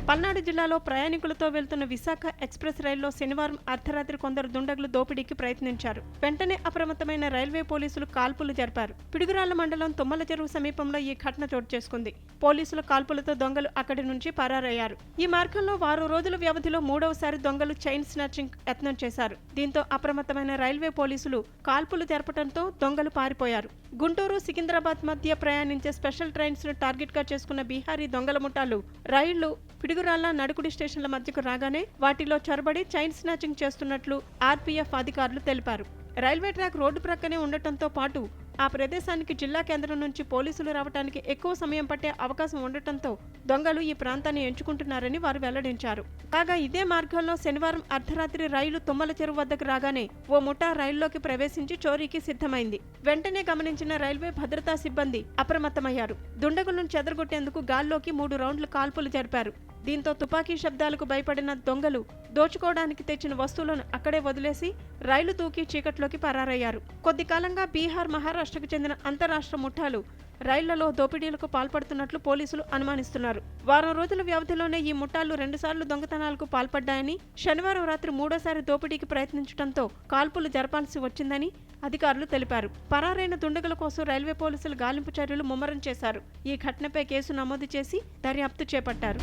పల్నాడు జిల్లాలో ప్రయాణికులతో వెళ్తున్న విశాఖ ఎక్స్ప్రెస్ రైల్లో శనివారం అర్ధరాత్రి కొందరు దుండగులు దోపిడీకి ప్రయత్నించారు. వెంటనే అప్రమత్తమైన రైల్వే పోలీసులు కాల్పులు జరిపారు. పిడుగురాళ్ల మండలం తుమ్మల చెరువు సమీపంలో ఈ ఘటన చోటు చేసుకుంది. పోలీసుల కాల్పులతో దొంగలు అక్కడి నుంచి పరారయ్యారు. ఈ మార్గంలో వారం రోజుల వ్యవధిలో మూడవసారి దొంగలు చైన్ స్నాచింగ్ యత్నం చేశారు. దీంతో అప్రమత్తమైన రైల్వే పోలీసులు కాల్పులు జరపడంతో దొంగలు పారిపోయారు. గుంటూరు సికింద్రాబాద్ మధ్య ప్రయాణించే స్పెషల్ ట్రైన్స్ ను టార్గెట్ గా చేసుకున్న బీహారీ దొంగల ముఠాలు రైళ్లు పిడుగురాళ్ల నడుకుడి స్టేషన్ల మధ్యకు రాగానే వాటిలో చొరబడి చైన్ స్నాచింగ్ చేస్తున్నట్లు ఆర్పీఎఫ్ అధికారులు తెలిపారు. రైల్వే ట్రాక్ రోడ్డు ప్రక్కనే ఉండటంతో పాటు ఆ ప్రదేశానికి జిల్లా కేంద్రం నుంచి పోలీసులు రావడానికి ఎక్కువ సమయం పట్టే అవకాశం ఉండటంతో దొంగలు ఈ ప్రాంతాన్ని ఎంచుకుంటున్నారని వారు వెల్లడించారు. కాగా ఇదే మార్గంలో శనివారం అర్ధరాత్రి రైలు తుమ్మల చెరువు వద్దకు రాగానే ఓ ముఠా రైల్లోకి ప్రవేశించి చోరీకి సిద్ధమైంది. వెంటనే గమనించిన రైల్వే భద్రతా సిబ్బంది అప్రమత్తమయ్యారు. దుండగులను చెదరగొట్టేందుకు గాల్లోకి 3 రౌండ్లు కాల్పులు జరిపారు. దీంతో తుపాకీ శబ్దాలకు భయపడిన దొంగలు దోచుకోవడానికి తెచ్చిన వస్తువులను అక్కడే వదిలేసి రైలు దూకి చీకట్లోకి పరారయ్యారు. కొద్ది కాలంగా బీహార్, మహారాష్ట్రకు చెందిన అంతరాష్ట్ర ముఠాలు రైళ్లలో దోపిడీలకు పాల్పడుతున్నట్లు పోలీసులు అనుమానిస్తున్నారు. వారం రోజుల వ్యవధిలోనే ఈ ముఠాలు 2 సార్లు దొంగతనాలకు పాల్పడ్డాయని, శనివారం రాత్రి 3వసారి దోపిడీకి ప్రయత్నించడంతో కాల్పులు జరపాల్సి వచ్చిందని అధికారులు తెలిపారు. పరారైన దుండగుల కోసం రైల్వే పోలీసులు గాలింపు చర్యలు ముమ్మరం చేశారు. ఈ ఘటనపై కేసు నమోదు చేసి దర్యాప్తు చేపట్టారు.